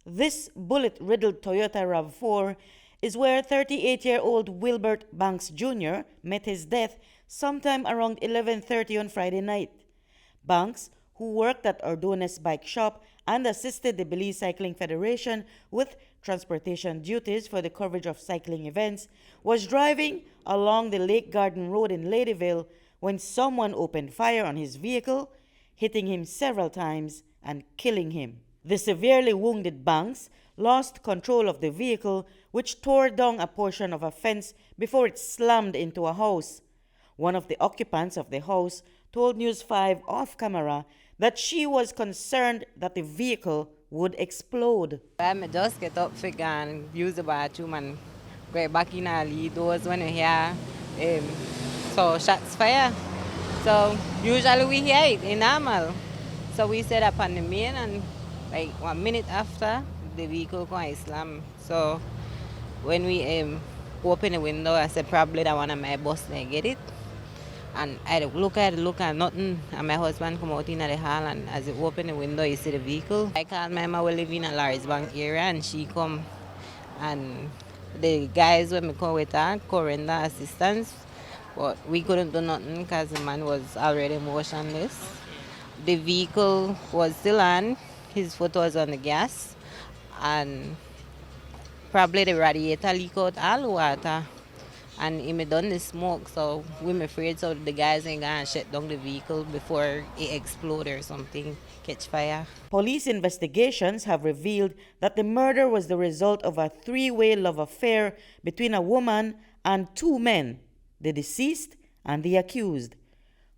This bullet-riddled Toyota Rav-Four is where 38-year-old Wilbert Banks Junior met his death sometime around 11:30 on Friday night. Banks, who worked at Ordonez bike shop and assisted the Belize Cycling Federation with transportation duties for the coverage of cycling events, was driving along the Lake Garden Road in Ladyville when someone opened fire on his vehicle, hitting him several times and killing him. The severely wounded Banks lost control of the vehicle, which tore down a portion of a fence before it slammed into a house. One of the occupants of the house told News 5 off camera that she was concerned that the vehicle would explode. I just get up and use the bathroom and go back in the doors when we hear so shots fire. So usually we hear it in normal. So we set up on the main, and like 1 minute after, the vehicle going slam. So when we open the window, I said probably that one of my boss they get it. And I look at nothing, and my husband come out in the hall, and as he open the window, he see the vehicle. I called my mama, we live in a Ladyville Bank area, and she come, and the guys when me come with her, render assistance, but we couldn't do nothing because the man was already motionless. The vehicle was still on, his foot was on the gas, and probably the radiator leak out all the water. And he made done the smoke, so we're afraid so the guys ain't gonna shut down the vehicle before it explode or something, catch fire. Police investigations have revealed that the murder was the result of a three-way love affair between a woman and two men, the deceased and the accused.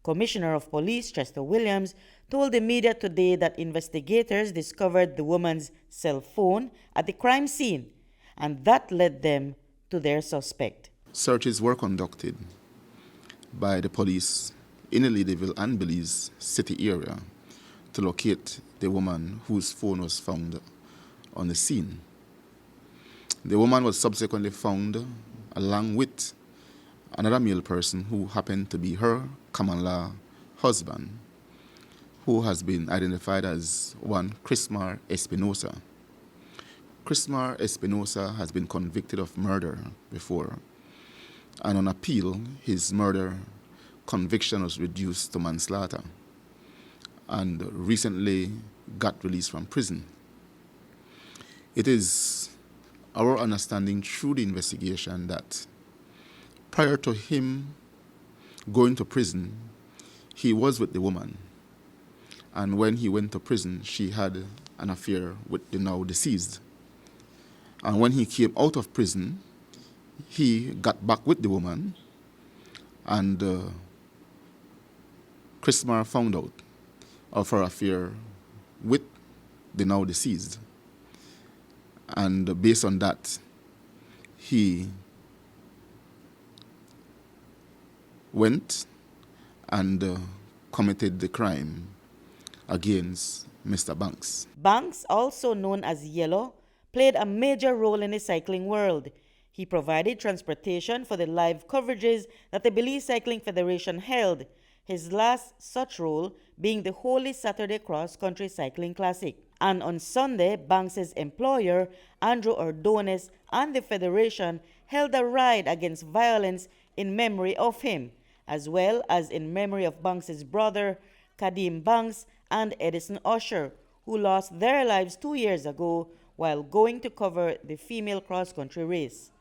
Commissioner of Police Chester Williams told the media today that investigators discovered the woman's cell phone at the crime scene, and that led them to their suspect. Searches were conducted by the police in the Ladyville and Belize city area to locate the woman whose phone was found on the scene. The woman was subsequently found along with another male person who happened to be her common-law husband, who has been identified as one Chrismar Espinosa. Chrismar Espinosa has been convicted of murder before, and on appeal, his murder conviction was reduced to manslaughter and recently got released from prison. It is our understanding through the investigation that prior to him going to prison, he was with the woman. And when he went to prison, she had an affair with the now deceased. And when he came out of prison, he got back with the woman, and Chrismar found out of her affair with the now deceased. And based on that, he went and committed the crime against Mr. Banks. Banks, also known as Yellow, played a major role in the cycling world. He provided transportation for the live coverages that the Belize Cycling Federation held, his last such role being the Holy Saturday Cross Country Cycling Classic. And on Sunday, Banks' employer, Andrew Ordonez, and the Federation held a ride against violence in memory of him, as well as in memory of Banks' brother, Kadim Banks, and Edison Usher, who lost their lives 2 years ago while going to cover the female cross-country race.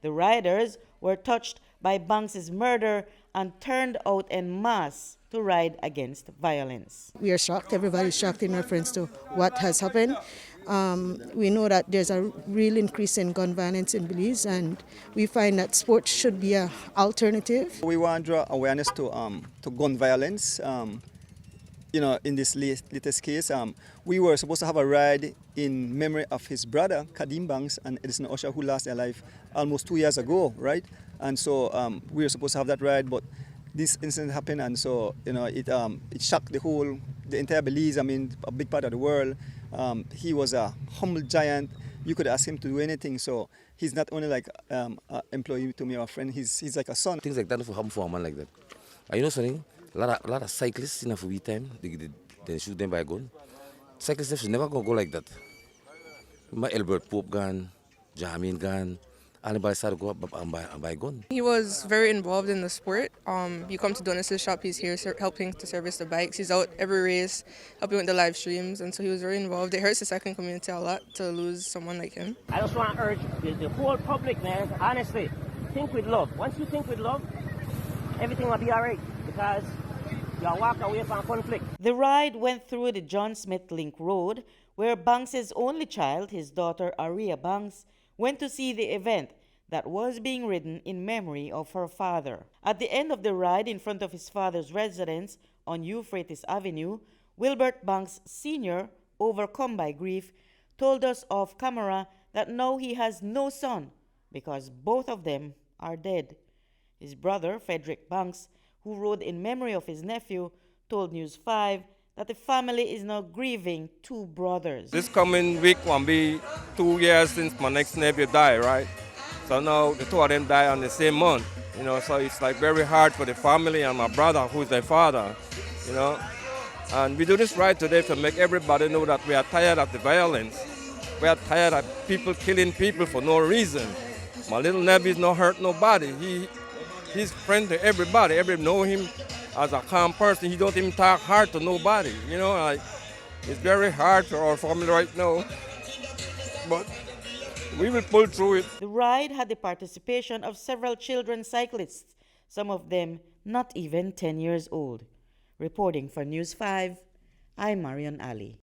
The riders were touched by Banks' murder and turned out en masse to ride against violence. We are shocked. Everybody's shocked in reference to what has happened. We know that there's a real increase in gun violence in Belize, and we find that sports should be an alternative. We want to draw awareness to gun violence. In this latest case, we were supposed to have a ride in memory of his brother, Kadim Banks, and Edison Usher, who lost their life almost 2 years ago, right? And so we were supposed to have that ride, but this incident happened, and so it shocked the entire Belize. I mean, a big part of the world. He was a humble giant. You could ask him to do anything. So he's not only like an employee to me or a friend. He's like a son. Things like that for happen for a man like that. And you know something? A lot of cyclists in a free time, they shoot them by a gun. Cyclists should never go like that. My Albert Pope gone, Jamin gone. Anybody started to go up and buy a gun. He was very involved in the sport. You come to Ordonez's shop, he's here helping to service the bikes. He's out every race, helping with the live streams, and so he was very involved. It hurts the cycling community a lot to lose someone like him. I just want to urge the whole public, man, honestly, think with love. Once you think with love, everything will be all right, because you'll walk away from conflict. The ride went through the John Smith Link Road, where Banks's only child, his daughter Aria Banks, went to see the event that was being ridden in memory of her father. At the end of the ride in front of his father's residence on Euphrates Avenue, Wilbert Banks Senior, overcome by grief, told us off camera that now he has no son because both of them are dead. His brother, Frederick Banks, who rode in memory of his nephew, told News 5 that the family is now grieving two brothers. This coming week will be 2 years since my next nephew died, right? So now the two of them die on the same month, so it's like very hard for the family and my brother, who's their father, And we do this right today to make everybody know that we are tired of the violence. We are tired of people killing people for no reason. My little nephew is not hurt nobody. He's friend to everybody. Everybody know him as a calm person. He don't even talk hard to nobody. It's very hard for our family right now, but we will pull through it. The ride had the participation of several children cyclists, some of them not even 10 years old. Reporting for News 5, I'm Marion Ali.